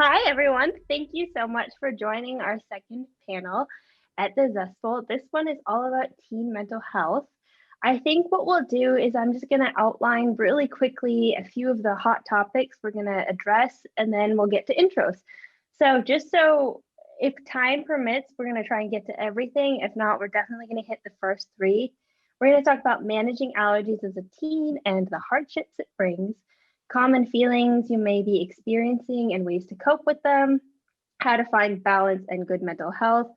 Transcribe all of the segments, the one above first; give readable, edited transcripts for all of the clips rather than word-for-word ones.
Hi, everyone. Thank you so much for joining our second panel at the Zestfull. This one is all about teen mental health. I think what we'll do is I'm just going to outline really quickly a few of the hot topics we're going to address, and then we'll get to intros. So if time permits, we're going to try and get to everything. If not, we're definitely going to hit the first three. We're going to talk about managing allergies as a teen and the hardships it brings, common feelings you may be experiencing and ways to cope with them, how to find balance and good mental health,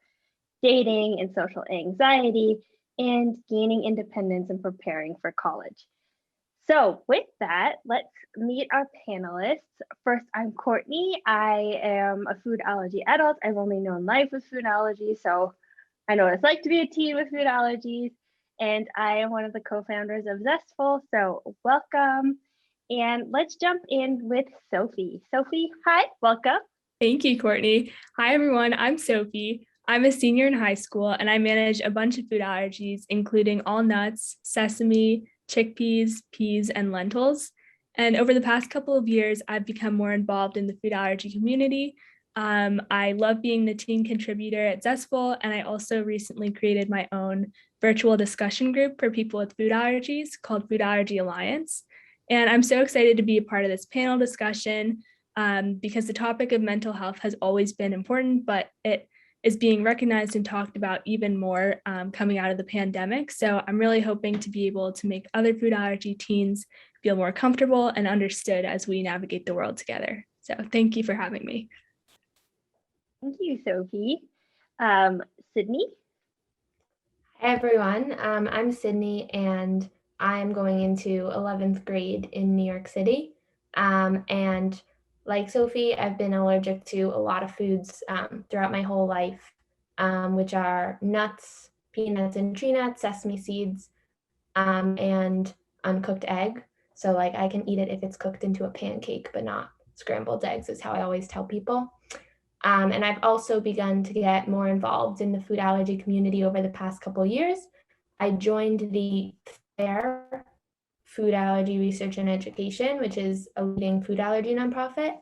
dating and social anxiety, and gaining independence and preparing for college. So, with that, let's meet our panelists. First, I'm Courtney. I am a food allergy adult. I've only known life with food allergies, so I know what it's like to be a teen with food allergies. And I am one of the co founders of Zestfull. So, welcome. And let's jump in with Sophie. Sophie, hi, welcome. Thank you, Courtney. Hi, everyone. I'm Sophie. I'm a senior in high school, and I manage a bunch of food allergies, including all nuts, sesame, chickpeas, peas, and lentils. And over the past couple of years, I've become more involved in the food allergy community. I love being the teen contributor at Zestfull, and I also recently created my own virtual discussion group for people with food allergies called Food Allergy Alliance. And I'm so excited to be a part of this panel discussion because the topic of mental health has always been important, but it is being recognized and talked about even more coming out of the pandemic. So I'm really hoping to be able to make other food allergy teens feel more comfortable and understood as we navigate the world together. So thank you for having me. Thank you, Sophie. Sydney? Hi, everyone. I'm Sydney, and I'm going into 11th grade in New York City. And like Sophie, I've been allergic to a lot of foods throughout my whole life, which are nuts, peanuts and tree nuts, sesame seeds, and uncooked egg. So like I can eat it if it's cooked into a pancake, but not scrambled eggs is how I always tell people. And I've also begun to get more involved in the food allergy community over the past couple of years. I joined the FAIR, Food Allergy Research and Education, which is a leading food allergy nonprofit.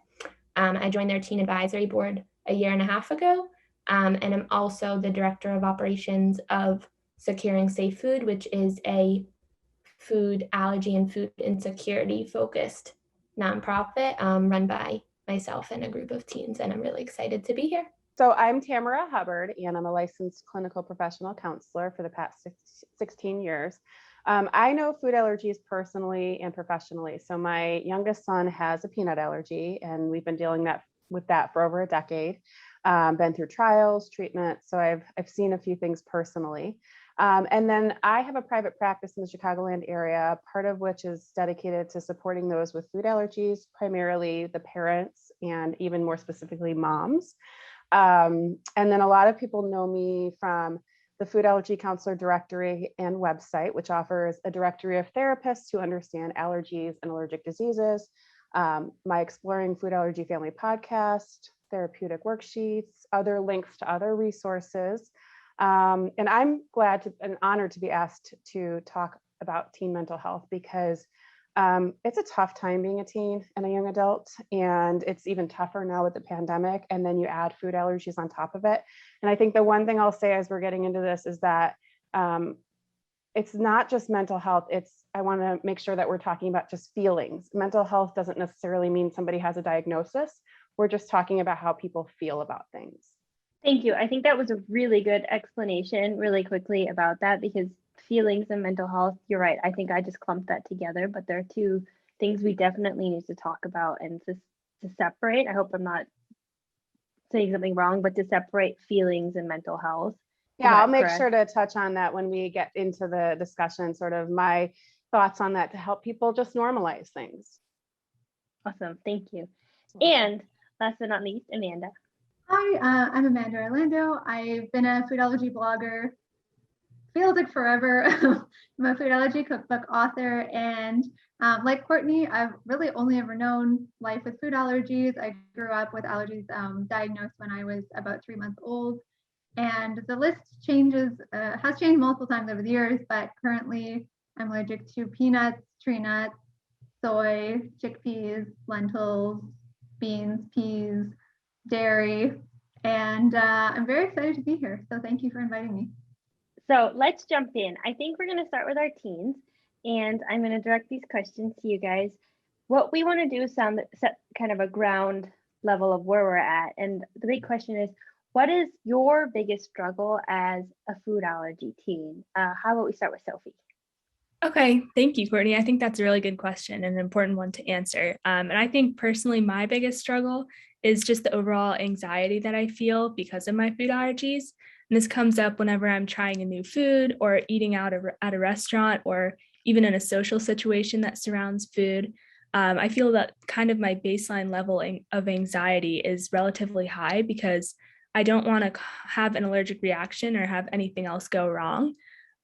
I joined their teen advisory board a year and a half ago. And I'm also the director of operations of Securing Safe Food, which is a food allergy and food insecurity focused nonprofit run by myself and a group of teens, and I'm really excited to be here. So I'm Tamara Hubbard, and I'm a licensed clinical professional counselor for the past 16 years. I know food allergies personally and professionally. So my youngest son has a peanut allergy, and we've been dealing with that for over a decade. Been through trials, treatment, so I've seen a few things personally. And then I have a private practice in the Chicagoland area, part of which is dedicated to supporting those with food allergies, primarily the parents and even more specifically moms. And then a lot of people know me from the Food Allergy Counselor Directory and website, which offers a directory of therapists who understand allergies and allergic diseases, my Exploring Food Allergy Family podcast, therapeutic worksheets, other links to other resources. And I'm glad and honored to be asked to talk about teen mental health because it's a tough time being a teen and a young adult, and it's even tougher now with the pandemic. And then you add food allergies on top of it. And I think the one thing I'll say as we're getting into this is that it's not just mental health. I want to make sure that we're talking about just feelings. Mental health doesn't necessarily mean somebody has a diagnosis. We're just talking about how people feel about things. Thank you. I think that was a really good explanation really quickly about that, because feelings and mental health, you're right. I think I just clumped that together, but there are two things we definitely need to talk about and to separate. I hope I'm not saying something wrong, but to separate feelings and mental health. Yeah, I'll make sure to touch on that when we get into the discussion, sort of my thoughts on that to help people just normalize things. Awesome. Thank you. And last but not least, Amanda. Hi, I'm Amanda Orlando. I've been a food allergy blogger, feels like forever. I'm a food allergy cookbook author, and like Courtney, I've really only ever known life with food allergies. I grew up with allergies diagnosed when I was about 3 months old, and the list has changed multiple times over the years, but currently I'm allergic to peanuts, tree nuts, soy, chickpeas, lentils, beans, peas, dairy, and I'm very excited to be here. So thank you for inviting me. So let's jump in. I think we're going to start with our teens, and I'm going to direct these questions to you guys. What we want to do is set kind of a ground level of where we're at. And the big question is, what is your biggest struggle as a food allergy teen? How about we start with Sophie? Okay, thank you, Courtney. I think that's a really good question and an important one to answer. And I think personally, my biggest struggle is just the overall anxiety that I feel because of my food allergies. And this comes up whenever I'm trying a new food or eating out at a restaurant or even in a social situation that surrounds food. I feel that kind of my baseline level of anxiety is relatively high because I don't want to have an allergic reaction or have anything else go wrong.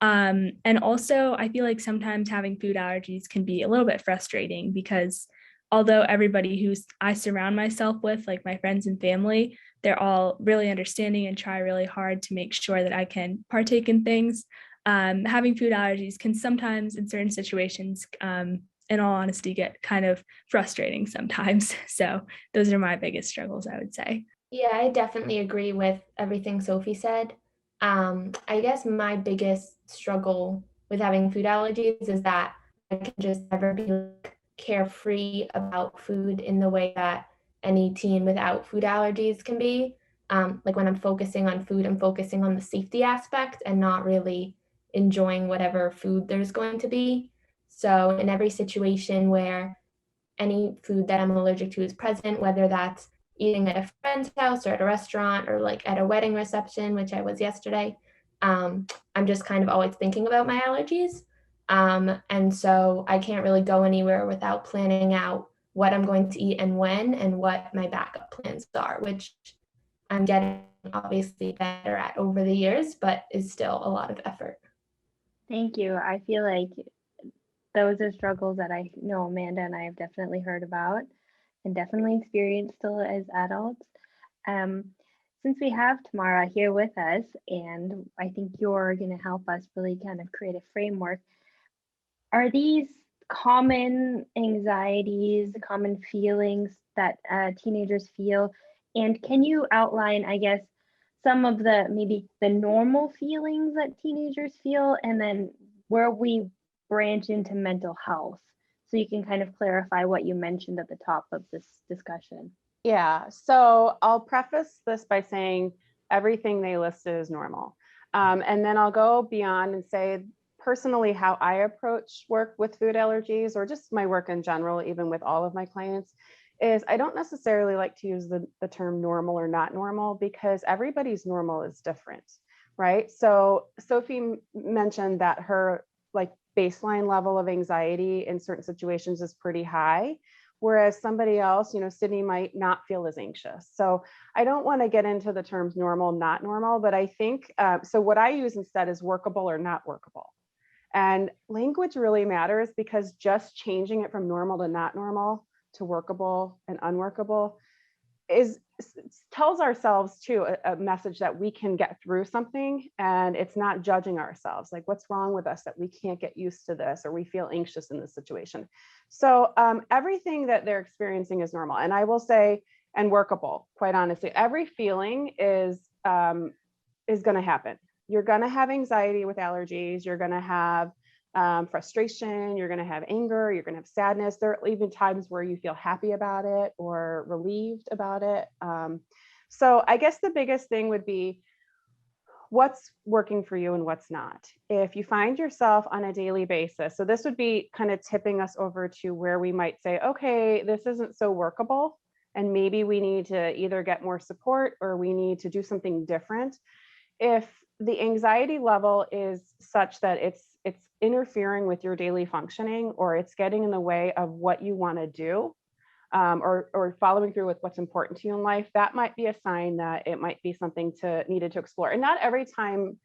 And also, I feel like sometimes having food allergies can be a little bit frustrating because although everybody who I surround myself with, like my friends and family, they're all really understanding and try really hard to make sure that I can partake in things. Having food allergies can sometimes, in certain situations, in all honesty, get kind of frustrating sometimes. So those are my biggest struggles, I would say. Yeah, I definitely agree with everything Sophie said. I guess my biggest struggle with having food allergies is that I can just never be carefree about food in the way that any teen without food allergies can be. Like when I'm focusing on food, I'm focusing on the safety aspect and not really enjoying whatever food there's going to be. So in every situation where any food that I'm allergic to is present, whether that's eating at a friend's house or at a restaurant or like at a wedding reception, which I was yesterday, I'm just kind of always thinking about my allergies. And so I can't really go anywhere without planning out what I'm going to eat and when and what my backup plans are, which I'm getting obviously better at over the years, but is still a lot of effort. Thank you. I feel like those are struggles that I know Amanda and I have definitely heard about and definitely experienced still as adults. Since we have Tamara here with us, and I think you're going to help us really kind of create a framework, are these common anxieties, common feelings that teenagers feel? And can you outline, I guess, some of the maybe the normal feelings that teenagers feel, and then where we branch into mental health? So you can kind of clarify what you mentioned at the top of this discussion. Yeah, so I'll preface this by saying everything they listed is normal. And then I'll go beyond and say personally how I approach work with food allergies or just my work in general, even with all of my clients, is I don't necessarily like to use the term normal or not normal because everybody's normal is different, right? So Sophie mentioned that her like baseline level of anxiety in certain situations is pretty high. Whereas somebody else, Sydney might not feel as anxious. So I don't want to get into the terms normal, not normal, but I think, so what I use instead is workable or not workable. And language really matters because just changing it from normal to not normal to workable and unworkable tells ourselves too a message that we can get through something, and it's not judging ourselves like what's wrong with us that we can't get used to this or we feel anxious in this situation. So everything that they're experiencing is normal, and I will say, and workable, quite honestly. Every feeling is going to happen. You're going to have anxiety with allergies. You're going to have frustration, you're going to have anger, you're going to have sadness. There are even times where you feel happy about it or relieved about it. So I guess the biggest thing would be what's working for you and what's not. If you find yourself on a daily basis, so this would be kind of tipping us over to where we might say, okay, this isn't so workable, and maybe we need to either get more support or we need to do something different. If the anxiety level is such that it's interfering with your daily functioning, or it's getting in the way of what you want to do, or following through with what's important to you in life, that might be a sign that it might be something needed to explore. And not every time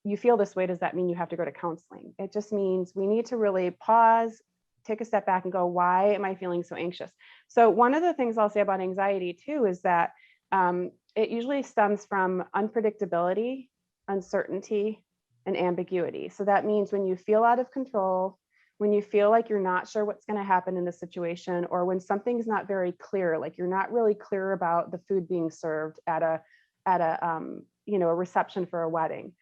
you feel this way does that mean you have to go to counseling. It just means we need to really pause, take a step back and go, why am I feeling so anxious? So one of the things I'll say about anxiety too is that it usually stems from unpredictability, uncertainty, and ambiguity. So that means when you feel out of control, when you feel like you're not sure what's going to happen in the situation, or when something's not very clear, like you're not really clear about the food being served at a a reception for a wedding,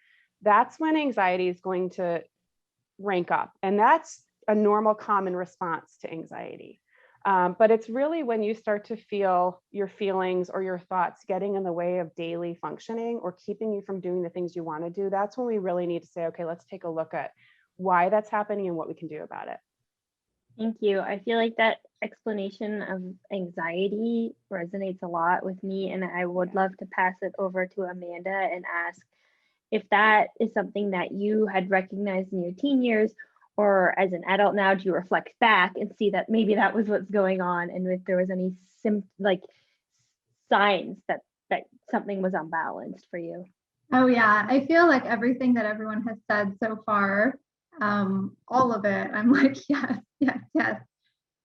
that's when anxiety is going to rank up. And that's a normal, common response to anxiety. But it's really when you start to feel your feelings or your thoughts getting in the way of daily functioning or keeping you from doing the things you want to do. That's when we really need to say, okay, let's take a look at why that's happening and what we can do about it. Thank you. I feel like that explanation of anxiety resonates a lot with me, and I would love to pass it over to Amanda and ask if that is something that you had recognized in your teen years, or as an adult now, do you reflect back and see that maybe that was what's going on, and if there was any signs that something was unbalanced for you? Oh yeah, I feel like everything that everyone has said so far, all of it, I'm like, yes, yes, yes.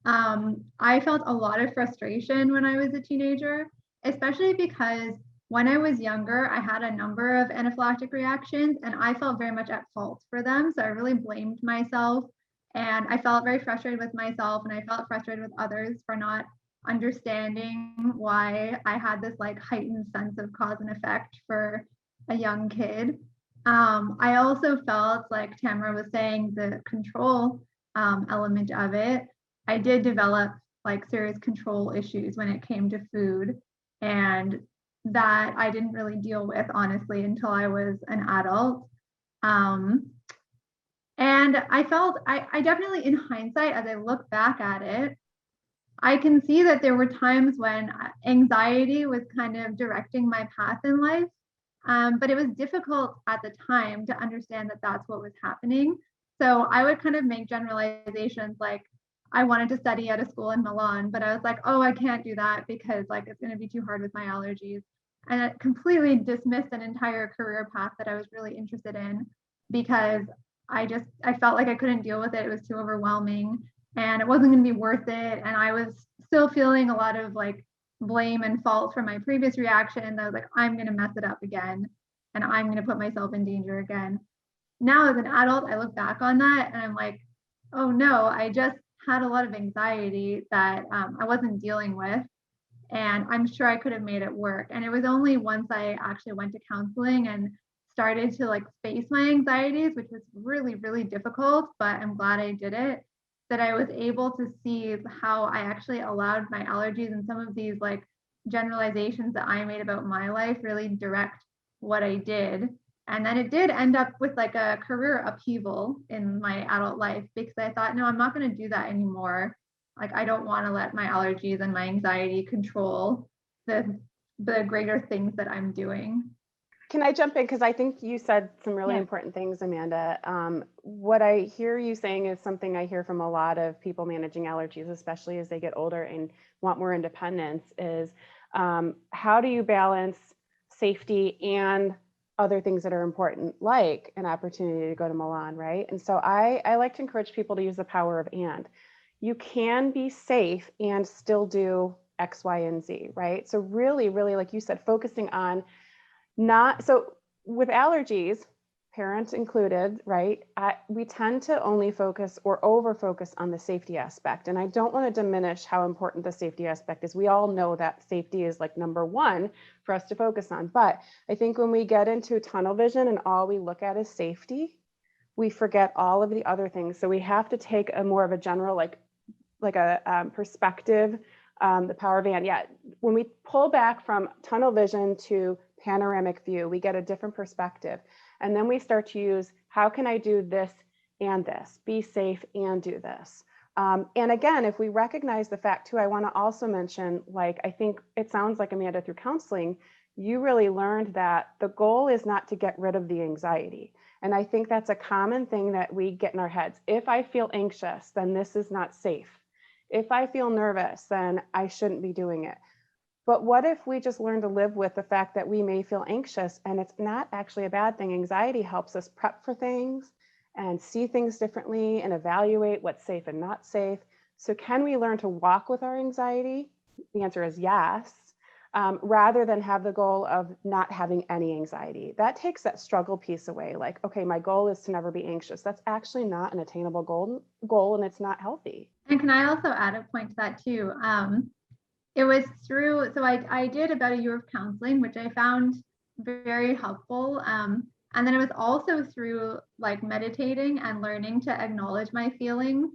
I felt a lot of frustration when I was a teenager, especially because when I was younger, I had a number of anaphylactic reactions and I felt very much at fault for them. So I really blamed myself and I felt very frustrated with myself and I felt frustrated with others for not understanding why I had this like heightened sense of cause and effect for a young kid. I also felt, like Tamara was saying, the control element of it. I did develop like serious control issues when it came to food, and that I didn't really deal with honestly until I was an adult. And I felt, I definitely, in hindsight, as I look back at it, I can see that there were times when anxiety was kind of directing my path in life. But it was difficult at the time to understand that that's what was happening. So I would kind of make generalizations like, I wanted to study at a school in Milan, but I was like, oh, I can't do that because like it's going to be too hard with my allergies. And it completely dismissed an entire career path that I was really interested in because I felt like I couldn't deal with it. It was too overwhelming and it wasn't going to be worth it. And I was still feeling a lot of like blame and fault for my previous reaction. I was like, I'm going to mess it up again and I'm going to put myself in danger again. Now as an adult, I look back on that and I'm like, oh no, I just had a lot of anxiety that I wasn't dealing with. And I'm sure I could have made it work. And it was only once I actually went to counseling and started to like face my anxieties, which was really, really difficult, but I'm glad I did it, that I was able to see how I actually allowed my allergies and some of these like generalizations that I made about my life really direct what I did. And then it did end up with like a career upheaval in my adult life because I thought, no, I'm not going to do that anymore. Like, I don't want to let my allergies and my anxiety control the greater things that I'm doing. Can I jump in? Because I think you said some really important things, Amanda. What I hear you saying is something I hear from a lot of people managing allergies, especially as they get older and want more independence, is how do you balance safety and other things that are important, like an opportunity to go to Milan, right? And so I like to encourage people to use the power of and. You can be safe and still do X, Y, and Z, right? So really, really, like you said, focusing on so with allergies, parents included, right? We tend to only focus or over focus on the safety aspect. And I don't want to diminish how important the safety aspect is. We all know that safety is like number one for us to focus on. But I think when we get into tunnel vision and all we look at is safety, we forget all of the other things. So we have to take a more of a general, like a perspective, the power of and. Yeah, when we pull back from tunnel vision to panoramic view, we get a different perspective. And then we start to use, how can I do this and this, be safe and do this? And again, if we recognize the fact too, I want to also mention, like, I think it sounds like, Amanda, through counseling, you really learned that the goal is not to get rid of the anxiety. And I think that's a common thing that we get in our heads. If I feel anxious, then this is not safe. If I feel nervous, then I shouldn't be doing it. But what if we just learn to live with the fact that we may feel anxious and it's not actually a bad thing? Anxiety helps us prep for things and see things differently and evaluate what's safe and not safe. So can we learn to walk with our anxiety? The answer is yes. rather than have the goal of not having any anxiety. That takes that struggle piece away. Like, okay, my goal is to never be anxious. That's actually not an attainable goal, and it's not healthy. And can I also add a point to that too? It was through, so I did about a year of counseling, which I found very helpful. And then it was also through like meditating and learning to acknowledge my feelings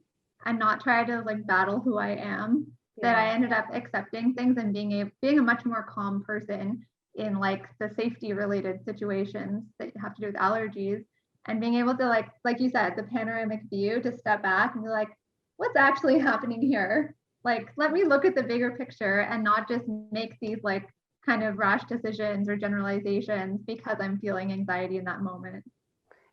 and not try to like battle who I am, that I ended up accepting things and being a much more calm person in like the safety related situations that have to do with allergies, and being able to like you said, the panoramic view, to step back and be like, what's actually happening here? Like, let me look at the bigger picture and not just make these like kind of rash decisions or generalizations because I'm feeling anxiety in that moment.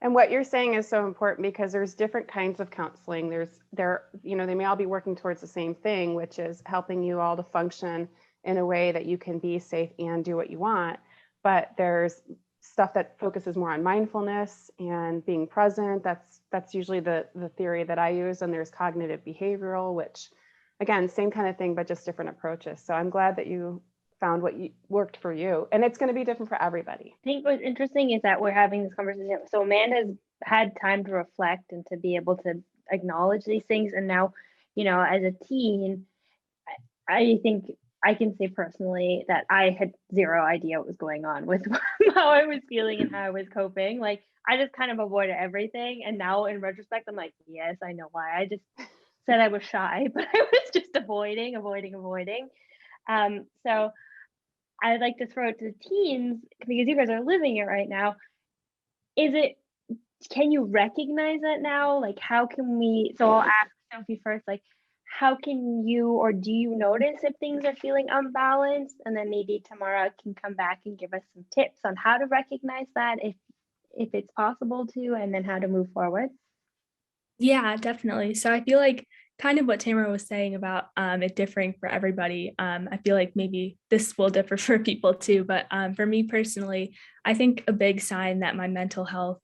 And what you're saying is so important, because there's different kinds of counseling. They may all be working towards the same thing, which is helping you all to function in a way that you can be safe and do what you want. But there's stuff that focuses more on mindfulness and being present. That's usually the theory that I use. And there's cognitive behavioral, which again, same kind of thing, but just different approaches. So I'm glad that you found what worked for you, and it's going to be different for everybody. I think what's interesting is that we're having this conversation. So Amanda's had time to reflect and to be able to acknowledge these things. And now, as a teen, I think I can say personally that I had zero idea what was going on with how I was feeling and how I was coping. Like, I just kind of avoided everything. And now in retrospect, I'm like, yes, I know why. I just said I was shy, but I was just avoiding. So I'd like to throw it to the teens, because you guys are living it right now. Can you recognize that now? Like, how can we, so I'll ask Sophie first, like, how can you, or do you notice if things are feeling unbalanced? And then maybe Tamara can come back and give us some tips on how to recognize that if it's possible to, and then how to move forward. Yeah, definitely. So I feel like kind of what Tamara was saying about it differing for everybody. I feel like maybe this will differ for people too, but for me personally, I think a big sign that my mental health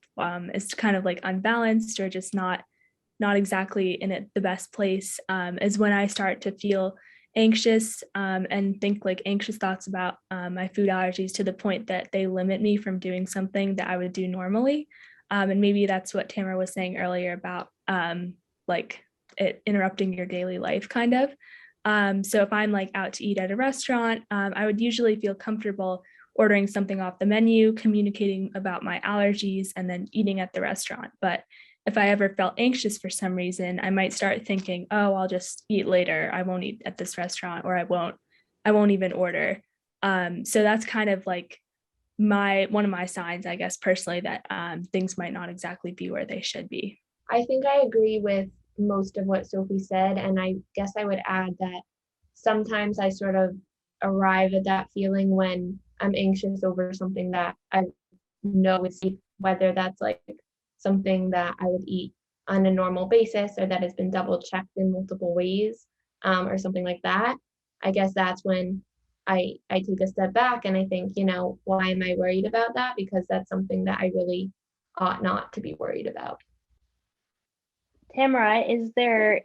is kind of like unbalanced or just not exactly in the best place is when I start to feel anxious and think like anxious thoughts about my food allergies to the point that they limit me from doing something that I would do normally. And maybe that's what Tamara was saying earlier about like it interrupting your daily life kind of. So if I'm like out to eat at a restaurant, I would usually feel comfortable ordering something off the menu, communicating about my allergies, and then eating at the restaurant. But if I ever felt anxious for some reason, I might start thinking, oh, I'll just eat later. I won't eat at this restaurant, or I won't even order. So that's kind of like one of my signs, I guess, personally, that things might not exactly be where they should be. I think I agree with most of what Sophie said. And I guess I would add that sometimes I sort of arrive at that feeling when I'm anxious over something that I know is safe, whether that's like something that I would eat on a normal basis or that has been double checked in multiple ways, or something like that. I guess that's when I take a step back and I think, why am I worried about that? Because that's something that I really ought not to be worried about. Tamara, is there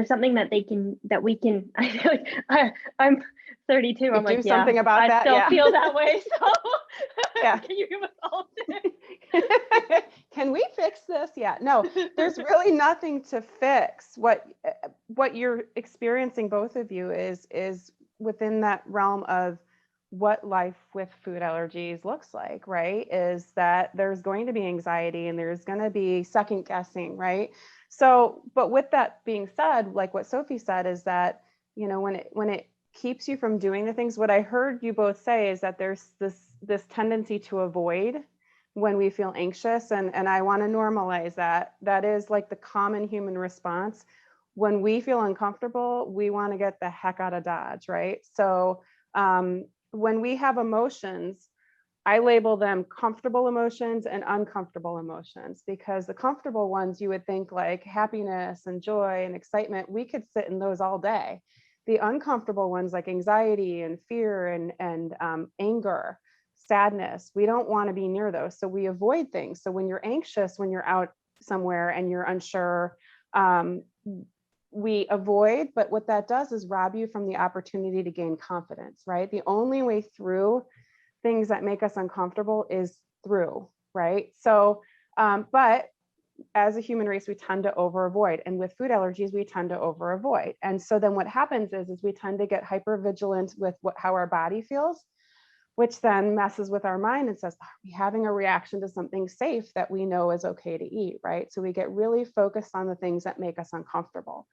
something that we can, I feel like I'm 32. I'm like, do something about I that. still Yeah. feel that way. So Yeah. Can you give us all tips? Can we fix this? Yeah, no, there's really nothing to fix. What you're experiencing, both of you, is within that realm of what life with food allergies looks like, right? Is that there's going to be anxiety and there's going to be second guessing, right? So, but with that being said, like what Sophie said, is that, when it keeps you from doing the things, what I heard you both say is that there's this tendency to avoid when we feel anxious. And I want to normalize that. That is like the common human response. When we feel uncomfortable, we want to get the heck out of Dodge, right? So when we have emotions, I label them comfortable emotions and uncomfortable emotions, because the comfortable ones, you would think like happiness and joy and excitement, we could sit in those all day. The uncomfortable ones, like anxiety and fear and anger, sadness, we don't want to be near those. So we avoid things. So when you're anxious, when you're out somewhere and you're unsure, we avoid, but what that does is rob you from the opportunity to gain confidence, right? The only way through things that make us uncomfortable is through, right? So, but as a human race, we tend to over avoid, and with food allergies, we tend to over avoid. And so then what happens is we tend to get hyper vigilant with how our body feels, which then messes with our mind and says, are we having a reaction to something safe that we know is okay to eat, right? So we get really focused on the things that make us uncomfortable.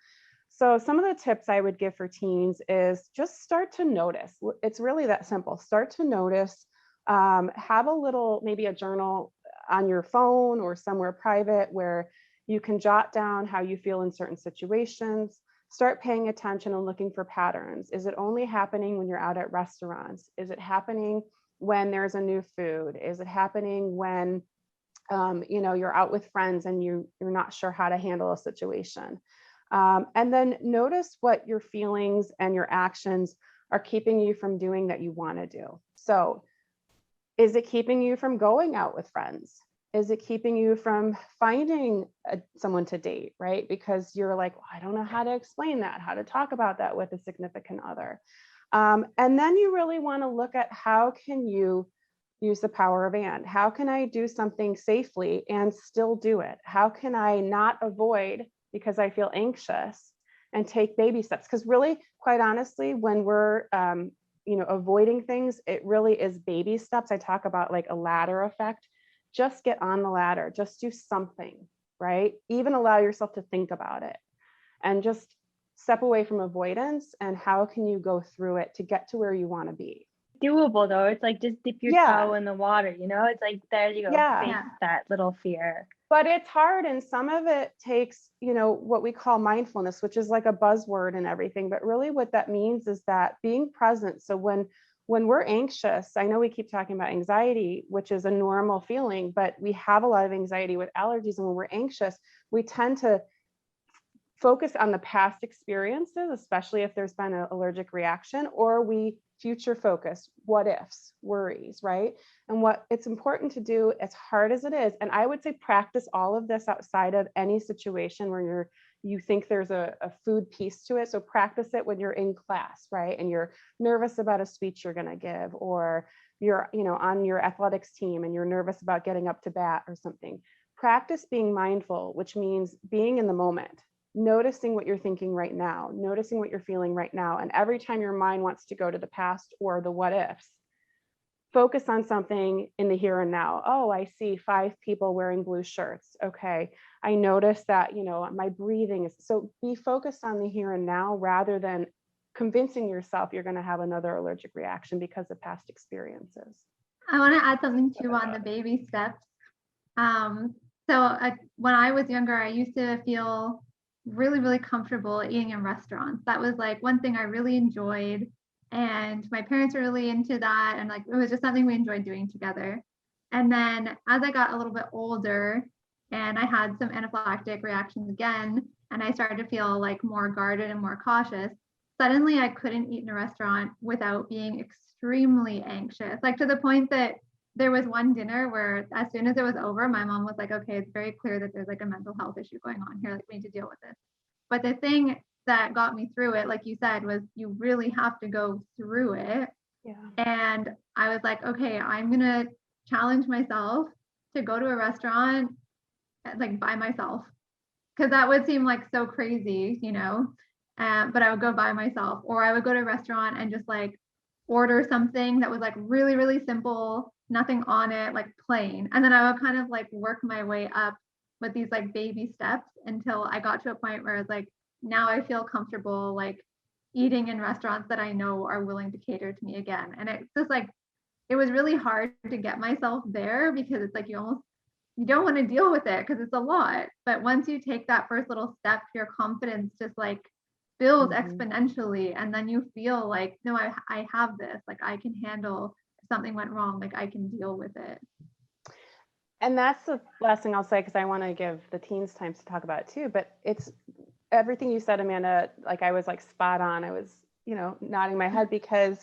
So some of the tips I would give for teens is just start to notice. It's really that simple. Start to notice, have a little, maybe a journal on your phone or somewhere private where you can jot down how you feel in certain situations. Start paying attention and looking for patterns. Is it only happening when you're out at restaurants? Is it happening when there's a new food? Is it happening when you're out with friends and you're not sure how to handle a situation? And then notice what your feelings and your actions are keeping you from doing that you want to do. So is it keeping you from going out with friends? Is it keeping you from finding someone to date, right? Because you're like, well, I don't know how to explain that, how to talk about that with a significant other. And then you really want to look at how can you use the power of and. How can I do something safely and still do it? How can I not avoid because I feel anxious and take baby steps? Because really, quite honestly, when we're avoiding things, it really is baby steps. I talk about like a ladder effect. Just get on the ladder, just do something, right? Even allow yourself to think about it and just step away from avoidance. And how can you go through it to get to where you want to be? Doable though. It's like just dip your toe in the water, it's like, there you go, face that little fear. But it's hard, and some of it takes, what we call mindfulness, which is like a buzzword and everything. But really what that means is that being present. So when we're anxious, I know we keep talking about anxiety, which is a normal feeling, but we have a lot of anxiety with allergies. And when we're anxious, we tend to focus on the past experiences, especially if there's been an allergic reaction, or we future focus, what ifs, worries, right? And what it's important to do, as hard as it is, and I would say practice all of this outside of any situation where you think there's a food piece to it. So practice it when you're in class, right? And you're nervous about a speech you're going to give, or you're, on your athletics team and you're nervous about getting up to bat or something. Practice being mindful, which means being in the moment, noticing what you're thinking right now, noticing what you're feeling right now. And every time your mind wants to go to the past or the what ifs, focus on something in the here and now. Oh, I see 5 people wearing blue shirts. Okay. I noticed that, my breathing is, so be focused on the here and now rather than convincing yourself you're going to have another allergic reaction because of past experiences. I want to add something too on the baby steps. When I was younger, I used to feel really, really comfortable eating in restaurants. That was like one thing I really enjoyed. And my parents were really into that. And like, it was just something we enjoyed doing together. And then as I got a little bit older and I had some anaphylactic reactions again, and I started to feel like more guarded and more cautious, suddenly I couldn't eat in a restaurant without being extremely anxious, like to the point that there was one dinner where as soon as it was over, my mom was like, okay, it's very clear that there's like a mental health issue going on here. Like we need to deal with this. But the thing that got me through it, like you said, was you really have to go through it. Yeah. And I was like, okay, I'm going to challenge myself to go to a restaurant like by myself. Cause that would seem like so crazy, but I would go by myself, or I would go to a restaurant and just like order something that was like really, really simple, nothing on it, like plain. And then I would kind of like work my way up with these like baby steps until I got to a point where it's like, now I feel comfortable like eating in restaurants that I know are willing to cater to me again. And it's just like, it was really hard to get myself there because it's like you don't want to deal with it because it's a lot. But once you take that first little step, your confidence just like builds exponentially. And then you feel like, no, I have this, like I can handle if something went wrong, like I can deal with it. And that's the last thing I'll say, because I want to give the teens time to talk about it too, but it's everything you said, Amanda, like I was like spot on. I was, nodding my head because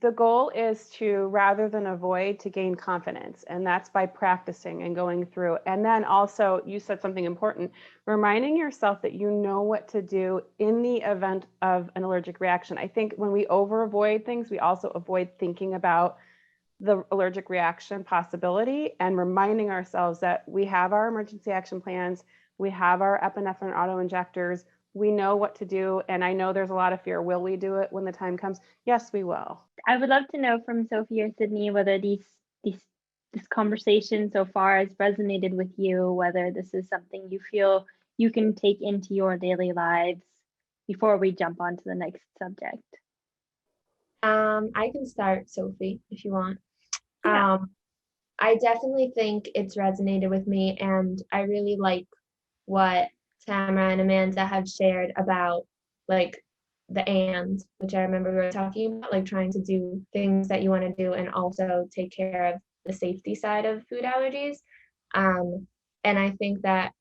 the goal is to, rather than avoid, to gain confidence. And that's by practicing and going through. And then also, you said something important, reminding yourself that you know what to do in the event of an allergic reaction. I think when we over avoid things, we also avoid thinking about the allergic reaction possibility and reminding ourselves that we have our emergency action plans, we have our epinephrine auto injectors, we know what to do. And I know there's a lot of fear. Will we do it when the time comes? Yes, we will. I would love to know from Sophie or Sydney whether this conversation so far has resonated with you, whether this is something you feel you can take into your daily lives before we jump on to the next subject. I can start, Sophie, if you want. Yeah. I definitely think it's resonated with me, and I really like what Tamara and Amanda have shared about like which I remember we were talking about, like trying to do things that you want to do and also take care of the safety side of food allergies. And I think that,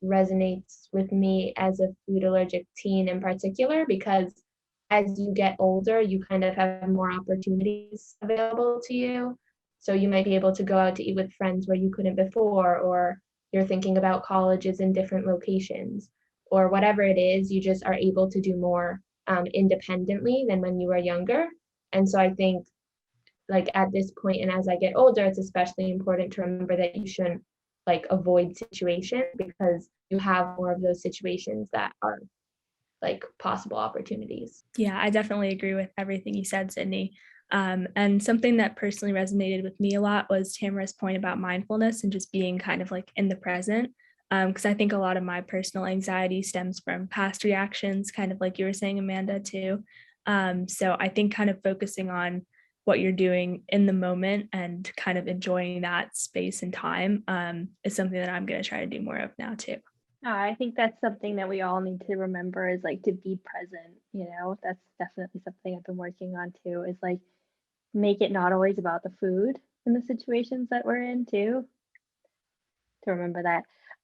resonates with me as a food allergic teen in particular, because as you get older, you kind of have more opportunities available to you. So you might be able to go out to eat with friends where you couldn't before, or you're thinking about colleges in different locations, or whatever it is, you just are able to do more independently than when you were younger. And so I think, like, at this point and as I get older, it's especially important to remember that you shouldn't like avoid situations, because you have more of those situations that are like possible opportunities. Yeah, I definitely agree with everything you said, Sydney. And something that personally resonated with me a lot was Tamara's point about mindfulness and just being kind of like in the present. Because I think a lot of my personal anxiety stems from past reactions, kind of like you were saying, Amanda, too. So I think kind of focusing on what you're doing in the moment and kind of enjoying that space and time is something that I'm going to try to do more of now, too. I think that's something that we all need to remember, is like to be present. That's definitely something I've been working on too, is like make it not always about the food in the situations that we're in too, to remember that.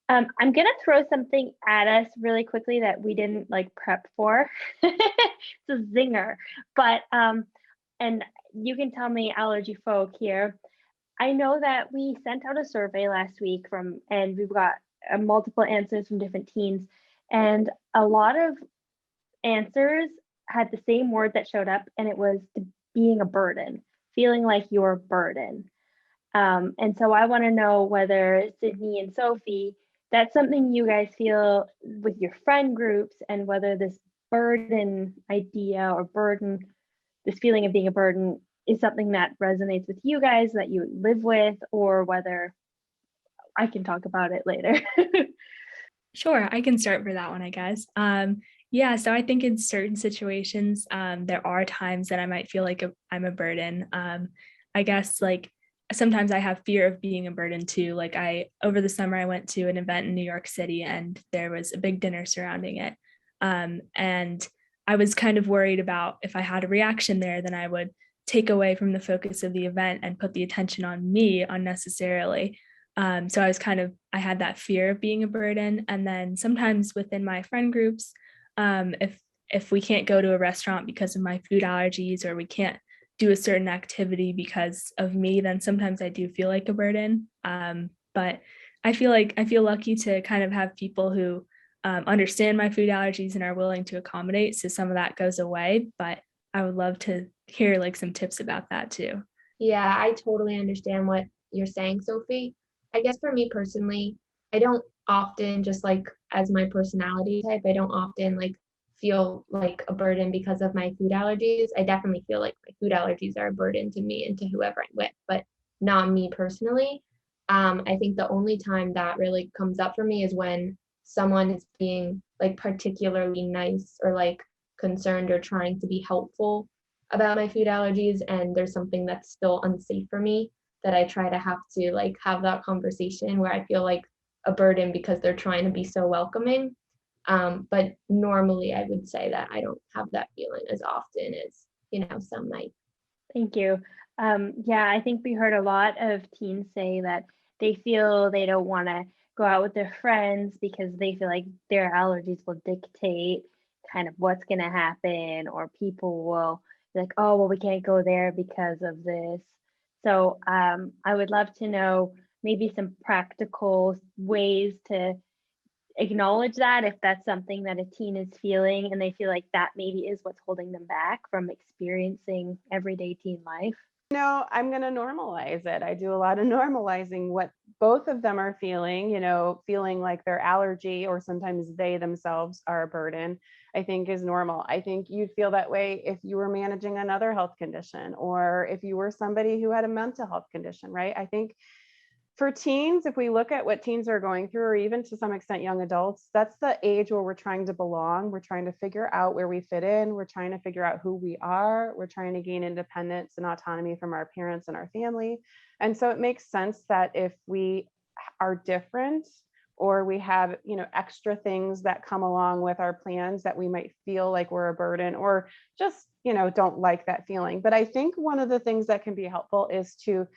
I'm gonna throw something at us really quickly that we didn't like prep for. It's a zinger, but and you can tell me, allergy folk here. I know that we sent out a survey last week and we've got multiple answers from different teams, and a lot of answers had the same word that showed up, and it was being a burden, feeling like you're a burden. And so I want to know whether Sydney and Sophie, that's something you guys feel with your friend groups, and whether this burden idea or this feeling of being a burden is something that resonates with you guys, that you live with, or whether I can talk about it later. Sure, I can start for that one, I guess. Yeah, so I think in certain situations, there are times that I might feel like I'm a burden. I guess like sometimes I have fear of being a burden too. Like over the summer, I went to an event in New York City and there was a big dinner surrounding it. And I was kind of worried about if I had a reaction there, then I would take away from the focus of the event and put the attention on me unnecessarily. So I had that fear of being a burden. And then sometimes within my friend groups, if we can't go to a restaurant because of my food allergies, or we can't do a certain activity because of me, then sometimes I do feel like a burden. But I feel lucky to kind of have people who understand my food allergies and are willing to accommodate. So some of that goes away, but I would love to hear like some tips about that too. Yeah, I totally understand what you're saying, Sophie. I guess for me personally, I don't often, just like as my personality type, I don't often like feel like a burden because of my food allergies. I definitely feel like my food allergies are a burden to me and to whoever I'm with, but not me personally. I think the only time that really comes up for me is when someone is being like particularly nice or like concerned or trying to be helpful about my food allergies, and there's something that's still unsafe for me, that I try to have that conversation where I feel like a burden because they're trying to be so welcoming. But normally I would say that I don't have that feeling as often as some might. Thank you. Yeah, I think we heard a lot of teens say that they feel they don't want to go out with their friends because they feel like their allergies will dictate kind of what's going to happen, or people will like, oh, well, we can't go there because of this. So I would love to know maybe some practical ways to acknowledge that if that's something that a teen is feeling and they feel like that maybe is what's holding them back from experiencing everyday teen life. No, I'm going to normalize it. I do a lot of normalizing what both of them are feeling, feeling like their allergy or sometimes they themselves are a burden, I think is normal. I think you'd feel that way if you were managing another health condition or if you were somebody who had a mental health condition, right? I think for teens, if we look at what teens are going through, or even to some extent young adults, that's the age where we're trying to belong. We're trying to figure out where we fit in. We're trying to figure out who we are. We're trying to gain independence and autonomy from our parents and our family. And so it makes sense that if we are different or we have, extra things that come along with our plans that we might feel like we're a burden or just, don't like that feeling. But I think one of the things that can be helpful is to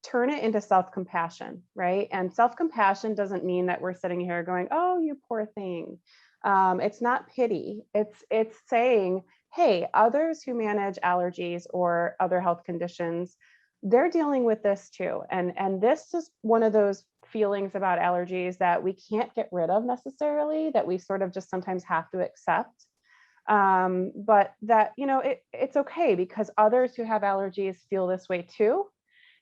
turn it into self-compassion, right? And self-compassion doesn't mean that we're sitting here going, oh, you poor thing. It's not pity. It's saying, hey, others who manage allergies or other health conditions, they're dealing with this too. And this is one of those feelings about allergies that we can't get rid of necessarily, that we sort of just sometimes have to accept. But that, it's okay because others who have allergies feel this way too.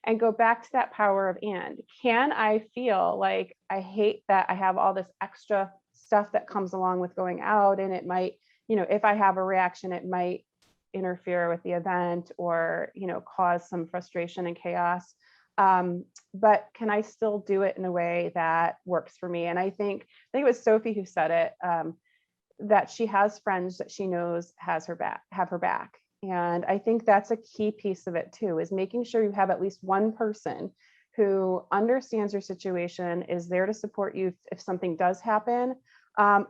And go back to that power of and. Can I feel like I hate that I have all this extra stuff that comes along with going out, and it might, if I have a reaction, it might interfere with the event or, cause some frustration and chaos. But can I still do it in a way that works for me? And I think it was Sophie who said it, that she has friends that she knows have her back. And I think that's a key piece of it too, is making sure you have at least one person who understands your situation, is there to support you if something does happen,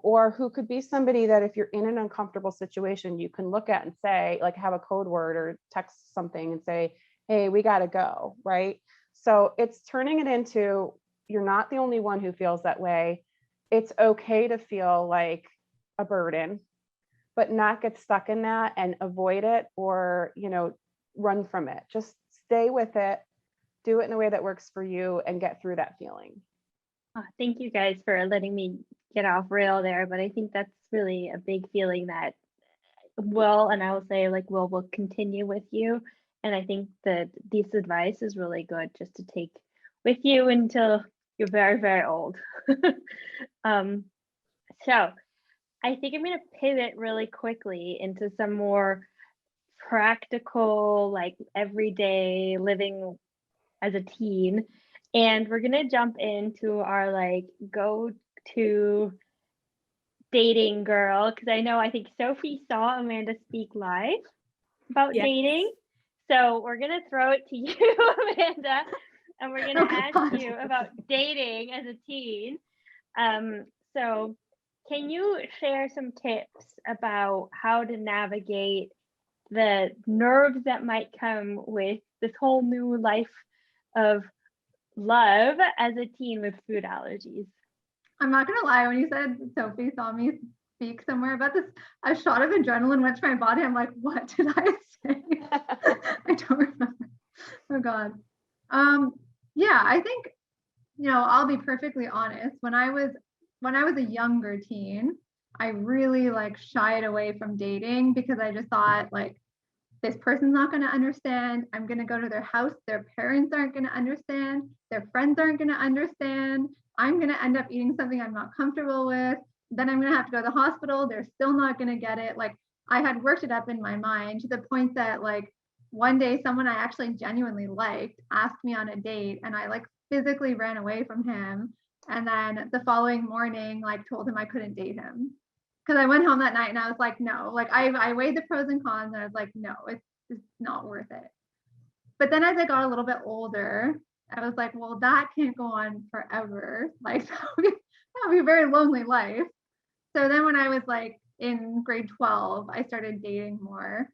or who could be somebody that if you're in an uncomfortable situation, you can look at and say, like, have a code word or text something and say, hey, we got to go, right? So it's turning it into, you're not the only one who feels that way. It's okay to feel like a burden, but not get stuck in that and avoid it or, run from it. Just stay with it, do it in a way that works for you and get through that feeling. Thank you guys for letting me get off rail there, but I think that's really a big feeling that and I will say will continue with you. And I think that this advice is really good just to take with you until you're very, very old. So I think I'm going to pivot really quickly into some more practical, everyday living as a teen. And we're going to jump into our go-to dating girl, because I think Sophie saw Amanda speak live about dating. So we're going to throw it to you, Amanda, and we're going to ask you about dating as a teen. So can you share some tips about how to navigate the nerves that might come with this whole new life of love as a teen with food allergies? I'm not gonna lie, when you said Sophie saw me speak somewhere about this, a shot of adrenaline went to my body. I'm like, what did I say? I don't remember. Oh God. Yeah, I think, I'll be perfectly honest. When I was a younger teen, I really shied away from dating because I just thought this person's not going to understand. I'm going to go to their house. Their parents aren't going to understand. Their friends aren't going to understand. I'm going to end up eating something I'm not comfortable with. Then I'm going to have to go to the hospital. They're still not going to get it. I had worked it up in my mind to the point that one day someone I actually genuinely liked asked me on a date, and I physically ran away from him. And then the following morning, told him I couldn't date him. Because I went home that night and I was like, no, I weighed the pros and cons and I was like, no, it's not worth it. But then as I got a little bit older, I was like, well, that can't go on forever. That'll be a very lonely life. So then when I was in grade 12, I started dating more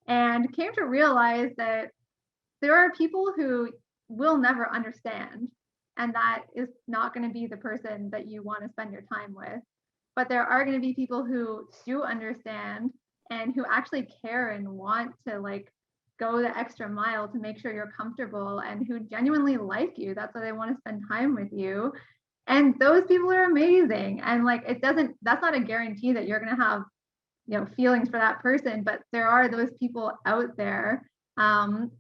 and came to realize that there are people who will never understand. And that is not going to be the person that you want to spend your time with. But there are going to be people who do understand and who actually care and want to like go the extra mile to make sure you're comfortable, and who genuinely like you. That's why they want to spend time with you. And those people are amazing. And like, that's not a guarantee that you're going to have, feelings for that person, but there are those people out there. And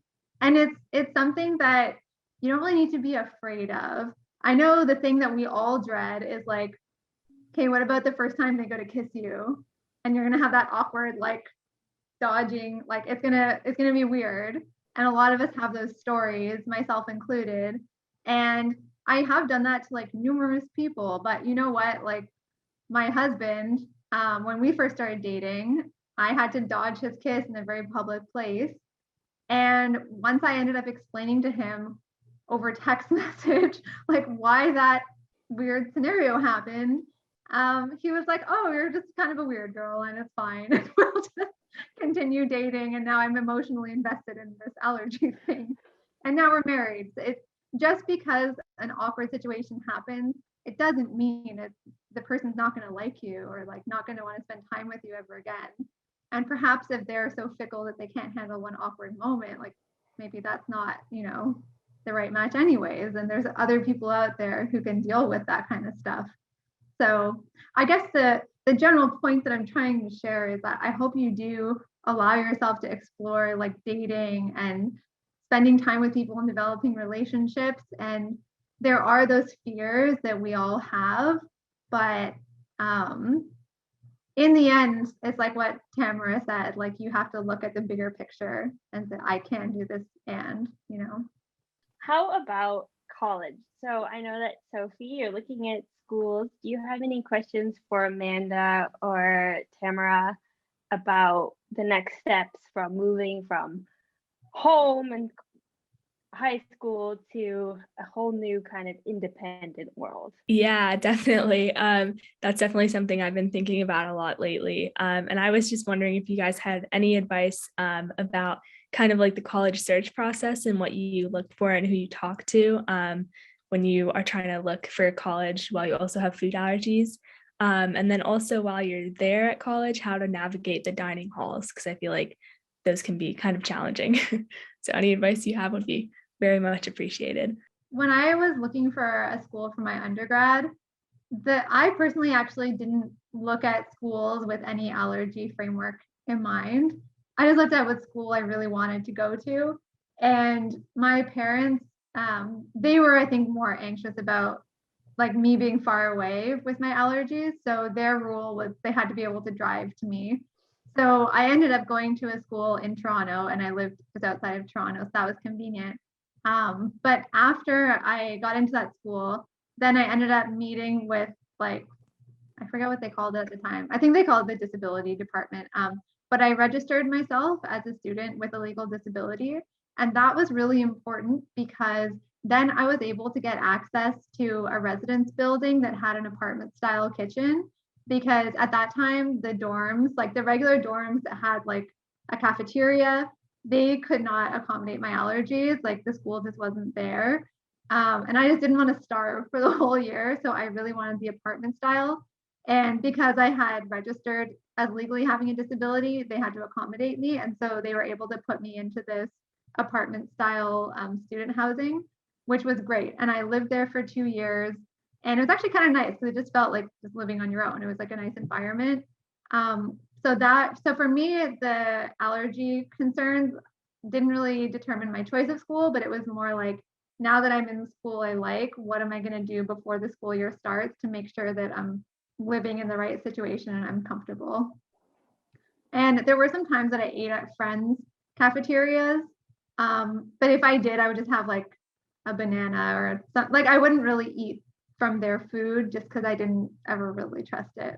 it's something that you don't really need to be afraid of. I know the thing that we all dread is like, okay, what about the first time they go to kiss you? And you're going to have that awkward, like, dodging, like it's gonna be weird. And a lot of us have those stories, myself included. And I have done that to like numerous people. But you know what, like my husband, when we first started dating, I had to dodge his kiss in a very public place. And once I ended up explaining to him over text message like why that weird scenario happened, he was like, oh, you're just kind of a weird girl and it's fine. We'll just continue dating. And now I'm emotionally invested in this allergy thing. And now we're married. It's just because an awkward situation happens, it doesn't mean the person's not going to like you or like not going to want to spend time with you ever again. And perhaps if they're so fickle that they can't handle one awkward moment, like maybe that's not, the right match anyways. And there's other people out there who can deal with that kind of stuff. So I guess the general point that I'm trying to share is that I hope you do allow yourself to explore like dating and spending time with people and developing relationships. And there are those fears that we all have, but in the end, it's like what Tamara said, like you have to look at the bigger picture and say, I can do this. And, How about college? So I know that Sophie, you're looking at schools. Do you have any questions for Amanda or Tamara about the next steps from moving from home and high school to a whole new kind of independent world? Yeah, definitely. That's definitely something I've been thinking about a lot lately. And I was just wondering if you guys had any advice about kind of like the college search process and what you look for and who you talk to when you are trying to look for college while you also have food allergies. And then also while you're there at college, how to navigate the dining halls, because I feel like those can be kind of challenging. So any advice you have would be very much appreciated. When I was looking for a school for my undergrad, I personally actually didn't look at schools with any allergy framework in mind. I just looked at what school I really wanted to go to. And my parents, they were, I think, more anxious about like me being far away with my allergies. So their rule was they had to be able to drive to me. So I ended up going to a school in Toronto, and I lived just outside of Toronto, so that was convenient. But after I got into that school, then I ended up meeting with like, I forget what they called it at the time. I think they called it the disability department. But I registered myself as a student with a legal disability. And that was really important because then I was able to get access to a residence building that had an apartment style kitchen. Because at that time, the dorms, like the regular dorms that had like a cafeteria, they could not accommodate my allergies. Like the school just wasn't there. And I just didn't want to starve for the whole year. So I really wanted the apartment style. And because I had registered as legally having a disability, they had to accommodate me. And so they were able to put me into this apartment style student housing, which was great. And I lived there for 2 years. And it was actually kind of nice because it just felt like just living on your own. It was like a nice environment. So for me, the allergy concerns didn't really determine my choice of school, but it was more like, now that I'm in the school I like, what am I going to do before the school year starts to make sure that I'm living in the right situation and I'm comfortable. And there were some times that I ate at friends' cafeterias. But if I did, I would just have like a banana or something. Like I wouldn't really eat from their food just because I didn't ever really trust it.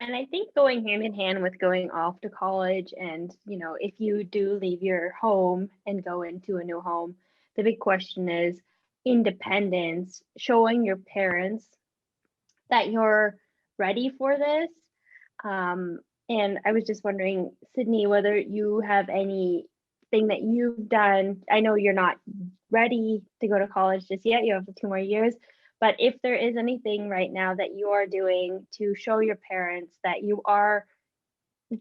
And I think going hand in hand with going off to college and, if you do leave your home and go into a new home, the big question is independence, showing your parents that you're ready for this. And I was just wondering, Sydney, whether you have anything that you've done. I know you're not ready to go to college just yet. You have 2 more years. But if there is anything right now that you are doing to show your parents that you are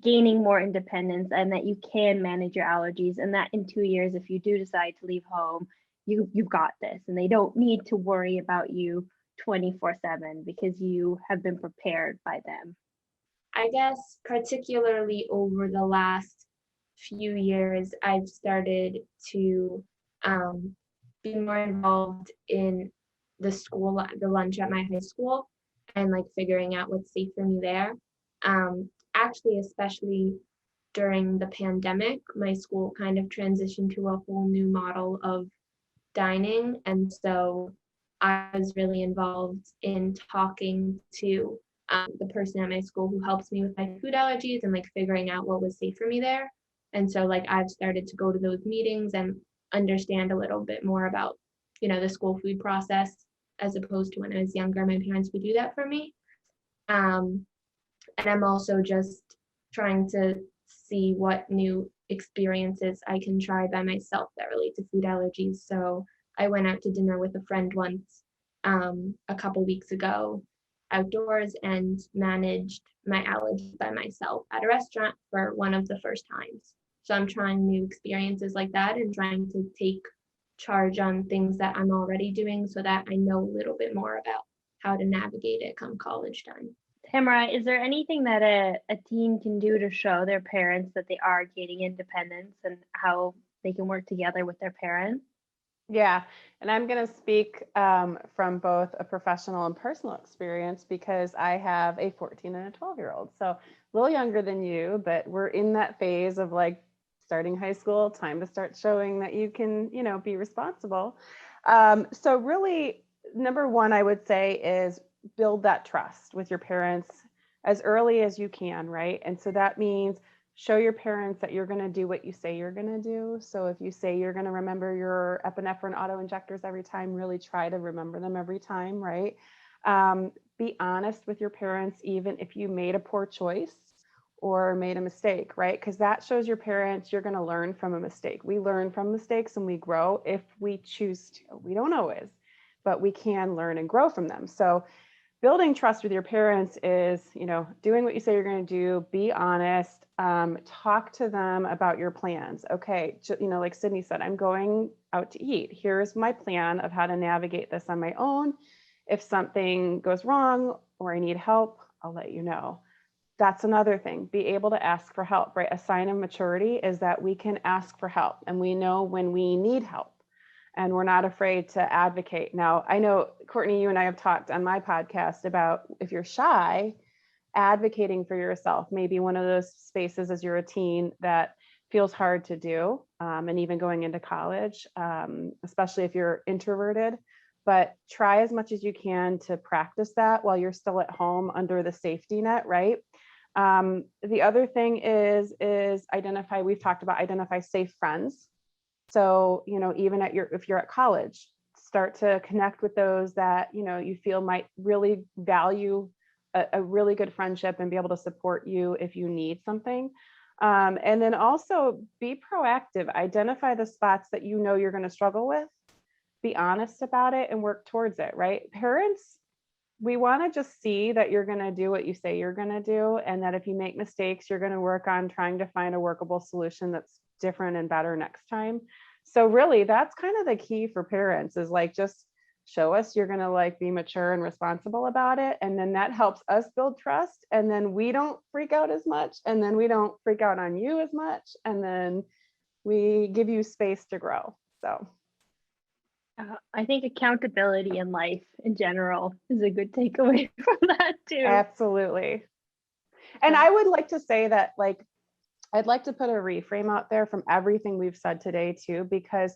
gaining more independence and that you can manage your allergies, and that in 2 years, if you do decide to leave home, you've got this, and they don't need to worry about you 24/7 because you have been prepared by them. I guess particularly over the last few years, I've started to be more involved in the lunch at my high school, and like figuring out what's safe for me there. Actually, especially during the pandemic, my school kind of transitioned to a whole new model of dining. And so I was really involved in talking to the person at my school who helps me with my food allergies and like figuring out what was safe for me there. And so like I've started to go to those meetings and understand a little bit more about, the school food process, as opposed to when I was younger, my parents would do that for me. And I'm also just trying to see what new experiences I can try by myself that relate to food allergies. So I went out to dinner with a friend once, a couple weeks ago, outdoors, and managed my allergies by myself at a restaurant for one of the first times. So I'm trying new experiences like that and trying to take charge on things that I'm already doing so that I know a little bit more about how to navigate it come college time. Tamara, is there anything that a teen can do to show their parents that they are gaining independence and how they can work together with their parents? Yeah, and I'm going to speak from both a professional and personal experience because I have a 14 and a 12-year-old. So a little younger than you, but we're in that phase of like starting high school, time to start showing that you can, be responsible. So really, number one, I would say is build that trust with your parents as early as you can, right? And so that means show your parents that you're going to do what you say you're going to do. So if you say you're going to remember your epinephrine auto injectors every time, really try to remember them every time, right? Be honest with your parents, even if you made a poor choice or made a mistake, right? Because that shows your parents you're going to learn from a mistake. We learn from mistakes and we grow if we choose to. We don't always, but we can learn and grow from them. So building trust with your parents is, doing what you say you're going to do, be honest, talk to them about your plans. Okay, like Sydney said, I'm going out to eat. Here's my plan of how to navigate this on my own. If something goes wrong or I need help, I'll let you know. That's another thing, be able to ask for help, right? A sign of maturity is that we can ask for help and we know when we need help. And we're not afraid to advocate. Now, I know, Courtney, you and I have talked on my podcast about if you're shy, advocating for yourself, maybe one of those spaces as you're a teen that feels hard to do, and even going into college, especially if you're introverted. But try as much as you can to practice that while you're still at home under the safety net, right? The other thing is identify, we've talked about identify safe friends. So, even if you're at college, start to connect with those that, you feel might really value a really good friendship and be able to support you if you need something. And then also be proactive, identify the spots that you're going to struggle with, be honest about it and work towards it, right? Parents, we want to just see that you're going to do what you say you're going to do. And that if you make mistakes, you're going to work on trying to find a workable solution that's different and better next time. So really, that's kind of the key for parents is like, just show us you're going to like be mature and responsible about it. And then that helps us build trust. And then we don't freak out as much. And then we don't freak out on you as much. And then we give you space to grow. So I think accountability in life in general is a good takeaway from that too. Absolutely. And I would like to say that, like, I'd like to put a reframe out there from everything we've said today too, because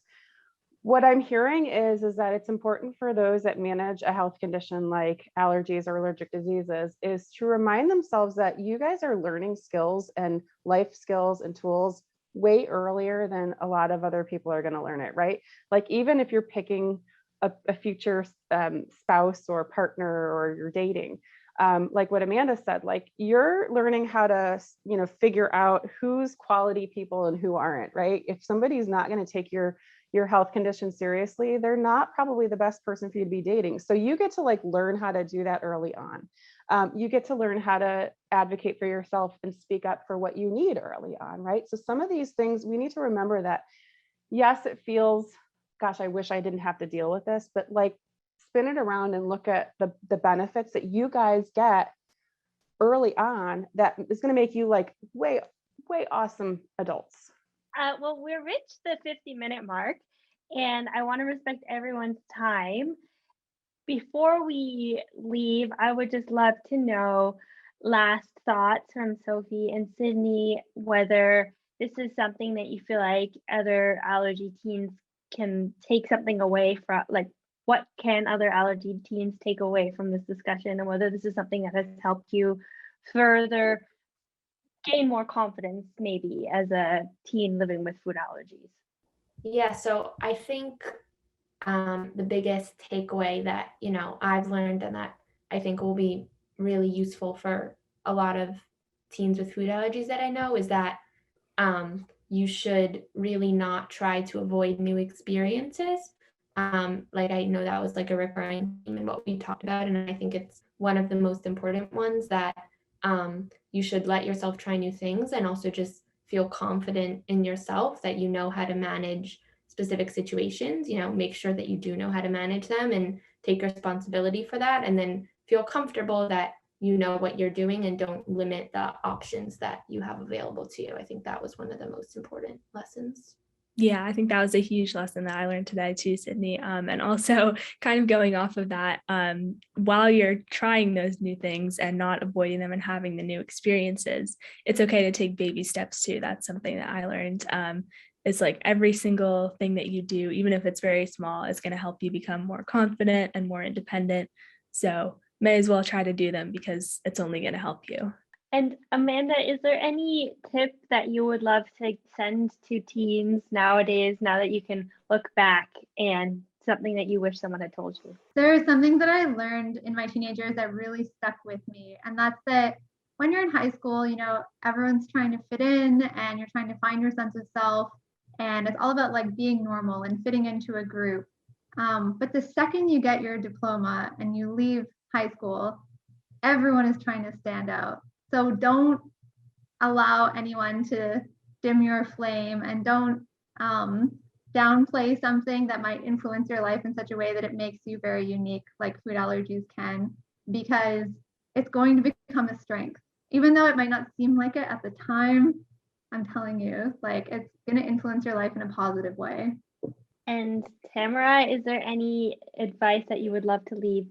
what I'm hearing is that it's important for those that manage a health condition like allergies or allergic diseases is to remind themselves that you guys are learning skills and life skills and tools way earlier than a lot of other people are going to learn it, right? Like even if you're picking a future spouse or partner or you're dating, like what Amanda said, like you're learning how to, figure out who's quality people and who aren't, right? If somebody's not going to take your health condition seriously, they're not probably the best person for you to be dating. So you get to like learn how to do that early on. you get to learn how to advocate for yourself and speak up for what you need early on, right? So some of these things, we need to remember that, yes, it feels, gosh, I wish I didn't have to deal with this, but like spin it around and look at the benefits that you guys get early on that is going to make you like way awesome adults. Well, we're reached the 50-minute mark, and I want to respect everyone's time. Before we leave, I would just love to know last thoughts from Sophie and Sydney, whether this is something that you feel like other allergy teens can take something away from, like what can other allergy teens take away from this discussion, and whether this is something that has helped you further gain more confidence maybe as a teen living with food allergies. Yeah, so I think the biggest takeaway that, I've learned and that I think will be really useful for a lot of teens with food allergies that I know is that you should really not try to avoid new experiences. Like I know that was like a recurring theme in what we talked about, and I think it's one of the most important ones that you should let yourself try new things and also just feel confident in yourself that you know how to manage specific situations. Make sure that you do know how to manage them and take responsibility for that, and then feel comfortable that you know what you're doing and don't limit the options that you have available to you. I think that was one of the most important lessons. Yeah, I think that was a huge lesson that I learned today too, Sydney. And also kind of going off of that, while you're trying those new things and not avoiding them and having the new experiences, it's okay to take baby steps too. That's something that I learned. It's like every single thing that you do, even if it's very small, is going to help you become more confident and more independent. So may as well try to do them because it's only going to help you. And Amanda, is there any tip that you would love to send to teens nowadays, now that you can look back, and something that you wish someone had told you? There is something that I learned in my teenagers that really stuck with me. And that's that when you're in high school, everyone's trying to fit in and you're trying to find your sense of self. And it's all about like being normal and fitting into a group. But the second you get your diploma and you leave high school, everyone is trying to stand out. So don't allow anyone to dim your flame, and don't downplay something that might influence your life in such a way that it makes you very unique, like food allergies can, because it's going to become a strength. Even though it might not seem like it at the time, I'm telling you, like it's going to influence your life in a positive way. And Tamara, is there any advice that you would love to leave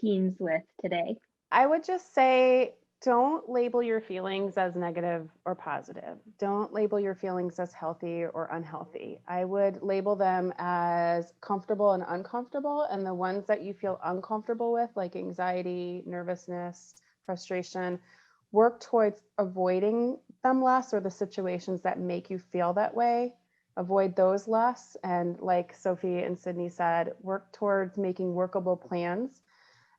teens with today? I would just say, don't label your feelings as negative or positive. Don't label your feelings as healthy or unhealthy. I would label them as comfortable and uncomfortable. And the ones that you feel uncomfortable with, like anxiety, nervousness, frustration, work towards avoiding them less, or the situations that make you feel that way. Avoid those less. And like Sophie and Sydney said, work towards making workable plans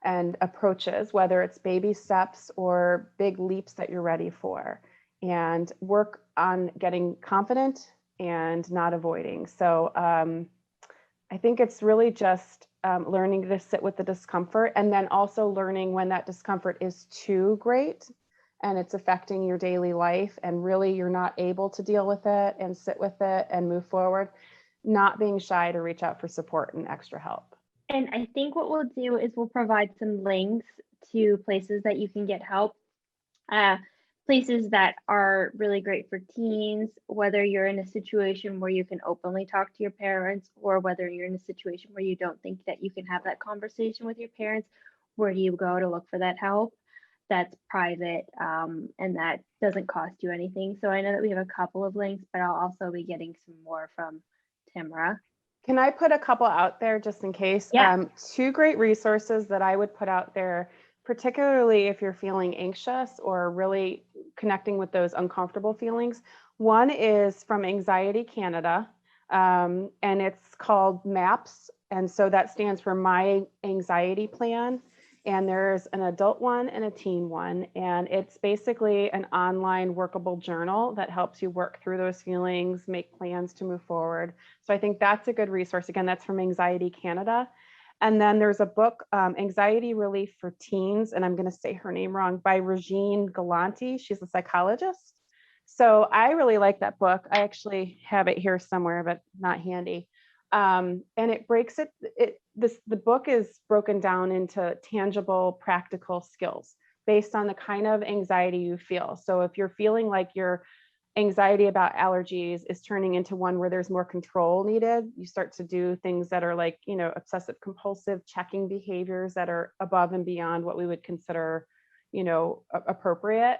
and approaches, whether it's baby steps or big leaps that you're ready for, and work on getting confident and not avoiding. So I think it's really just learning to sit with the discomfort, and then also learning when that discomfort is too great and it's affecting your daily life and really you're not able to deal with it and sit with it and move forward, not being shy to reach out for support and extra help. And I think what we'll do is we'll provide some links to places that you can get help, places that are really great for teens, whether you're in a situation where you can openly talk to your parents, or whether you're in a situation where you don't think that you can have that conversation with your parents. Where do you go to look for that help? That's private, and that doesn't cost you anything. So I know that we have a couple of links, but I'll also be getting some more from Tamara. Can I put a couple out there just in case? Yeah. Two great resources that I would put out there, particularly if you're feeling anxious or really connecting with those uncomfortable feelings. One is from Anxiety Canada, and it's called MAPS. And so that stands for My Anxiety Plan. And there's an adult one and a teen one. And it's basically an online workable journal that helps you work through those feelings, make plans to move forward. So I think that's a good resource. Again, that's from Anxiety Canada. And then there's a book, Anxiety Relief for Teens, and I'm going to say her name wrong, by Regine Galanti. She's a psychologist. So I really like that book. I actually have it here somewhere, but not handy. And it breaks the book is broken down into tangible, practical skills based on the kind of anxiety you feel. So if you're feeling like your anxiety about allergies is turning into one where there's more control needed, you start to do things that are like, obsessive compulsive checking behaviors that are above and beyond what we would consider, appropriate.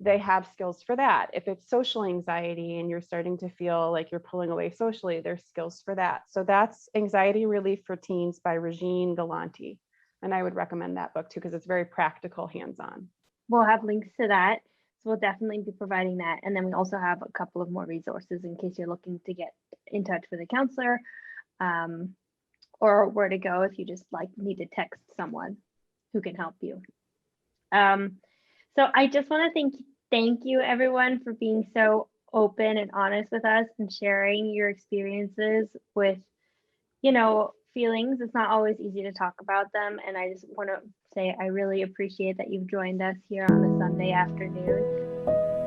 They have skills for that. If it's social anxiety and you're starting to feel like you're pulling away socially, there's skills for that. So that's Anxiety Relief for Teens by Regine Galanti. And I would recommend that book too, because it's very practical, hands-on. We'll have links to that. So we'll definitely be providing that. And then we also have a couple of more resources in case you're looking to get in touch with a counselor, or where to go if you just need to text someone who can help you. So I just want to thank you everyone for being so open and honest with us and sharing your experiences with, feelings. It's not always easy to talk about them. And I just want to say I really appreciate that you've joined us here on a Sunday afternoon.